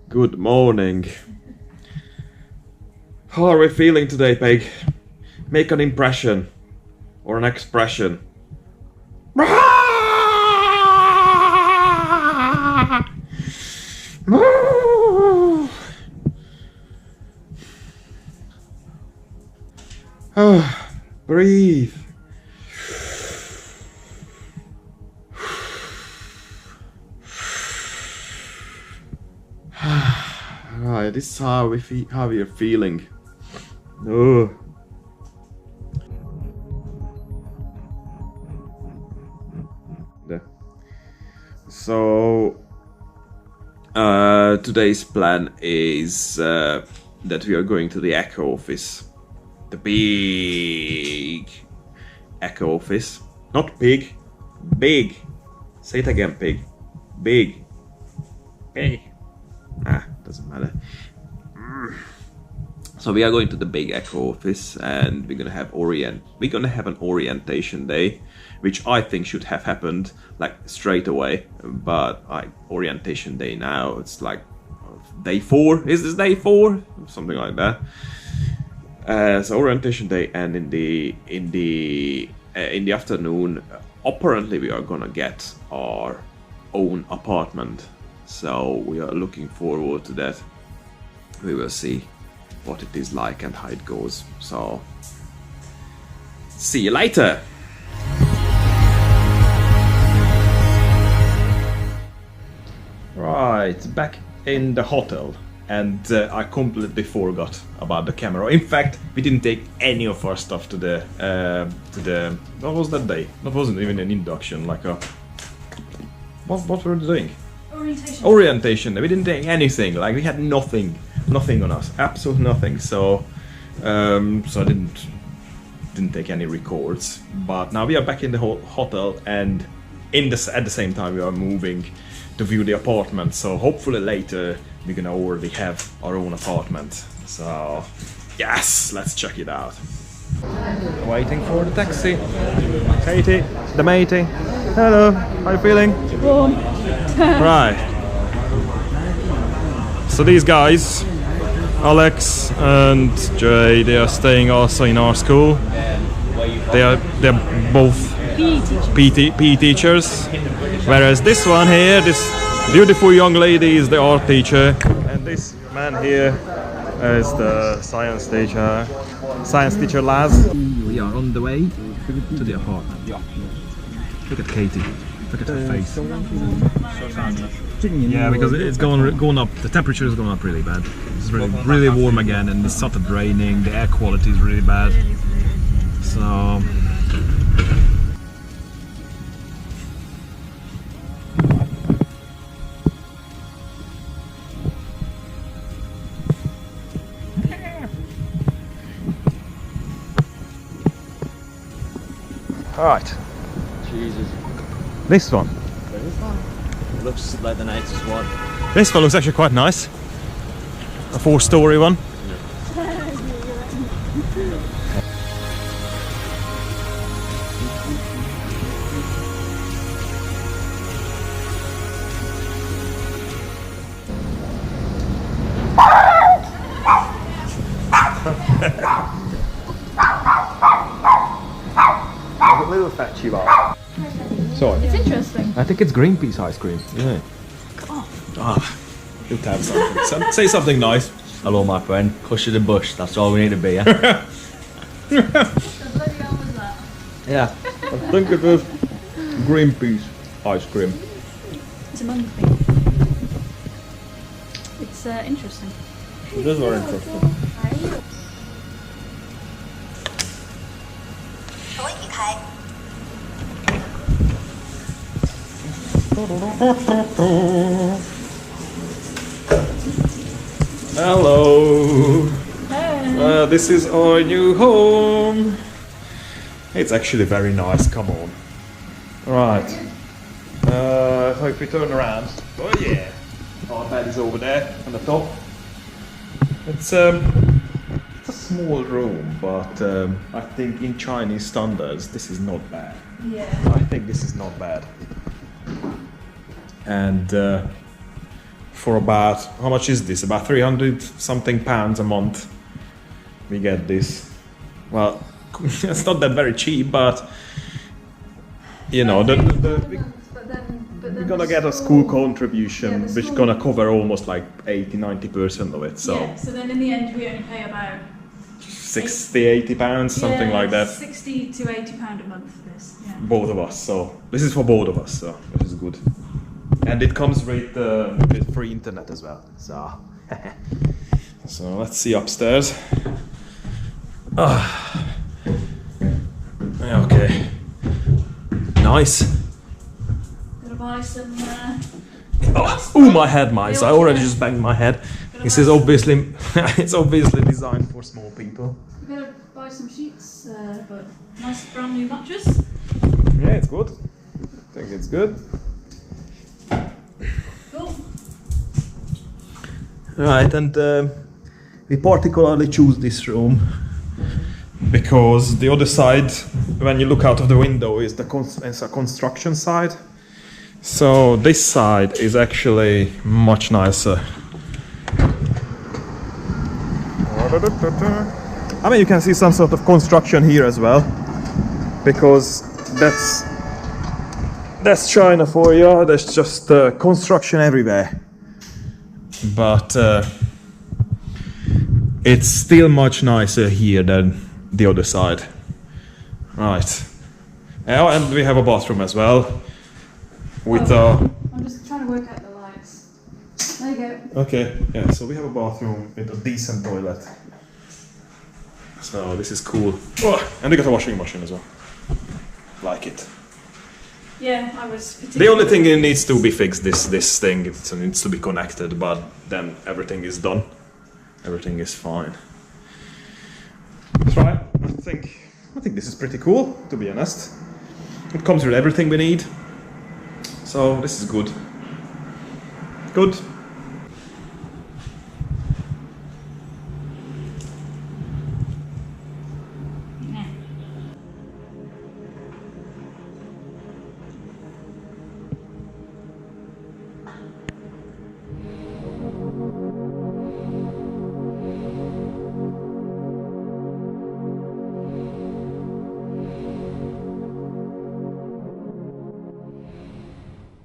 Good morning. How are we feeling today, Peg? Make an impression or an expression. Breathe. Right, this is how we are feeling. Oh. So today's plan is that we are going to the Echo office, the big Echo office. Not pig, big. Say it again, pig. Big. Big. Doesn't matter. So we are going to the big Echo office, and we're gonna have an orientation day, which I think should have happened like straight away. But orientation day now, it's like day 4. Is this day 4? Something like that. So orientation day, and in the afternoon, apparently we are gonna get our own apartment. So we are looking forward to that. We will see what it is like and how it goes. So see you later. Right, back in the hotel, and I completely forgot about the camera. In fact, we didn't take any of our stuff to the what was that day? That wasn't even an induction, like a what were we doing? Orientation. We didn't take anything. Like we had nothing on us, absolutely nothing. So I didn't take any records. But now we are back in the hotel, and at the same time we are moving to view the apartment. So hopefully later we're gonna already have our own apartment. So yes, let's check it out. Waiting for the taxi. Katie, the matey. Hello, how are you feeling? Warm. Right. So these guys, Alex and Jay, they are staying also in our school. They're both PE teachers. Whereas this one here, this beautiful young lady, is the art teacher, and this man here is the science teacher Laz. We are on the way to the apartment. Look at Katie. Look at her face. Yeah, because it's going up. The temperature is going up really bad. It's really warm again, and it started raining. The air quality is really bad. So. Alright. Jesus. This one. It looks like the nicest one. This one looks actually quite nice. A 4-story one. A little fat chihuahua. Sorry. It's interesting. I think it's Greenpeace ice cream. Yeah. You'll have something. Say something nice. Hello, my friend. Cush of the bush. That's all we need to be, yeah? Yeah. I think it is Greenpeace ice cream. It's a mango thing. It's interesting. It is very interesting. Hello. Hey. This is our new home. It's actually very nice. Come on. Right. If we turn around. Oh yeah. Our bed is over there on the top. It's a small room, but I think in Chinese standards this is not bad. Yeah. I think this is not bad. And for about, how much is this? About 300 something pounds a month. We get this. Well, it's not that very cheap, but you know, we're gonna get a school contribution, the which school- gonna cover almost like 80-90% of it. So Yeah, so then in the end we only pay about 60-80 pounds, something like that. 60 to 80 pound a month for this. Yeah. Both of us. So this is for both of us. So this is good. And it comes with free internet as well. So so let's see upstairs. Okay. Nice. Gonna buy some. Oh, my head, mice! I already just banged my head. This is obviously it's obviously designed for small people. We're gonna buy some sheets, but nice brand new mattress. Yeah, it's good. I think it's good. Cool. Right, and we particularly choose this room because the other side, when you look out of the window, is it's a construction side. So this side is actually much nicer. I mean, you can see some sort of construction here as well, because that's China for you. There's just construction everywhere. But it's still much nicer here than the other side. Right. Oh, and we have a bathroom as well. With I'm just trying to work out the lights. There you go. Okay, yeah, so we have a bathroom with a decent toilet. So this is cool. Oh, and we got a washing machine as well. Like it. Yeah, I was. The only thing that needs to be fixed, this thing, it needs to be connected, but then everything is done. Everything is fine. That's right. I think this is pretty cool, to be honest. It comes with everything we need. So this is good. Good.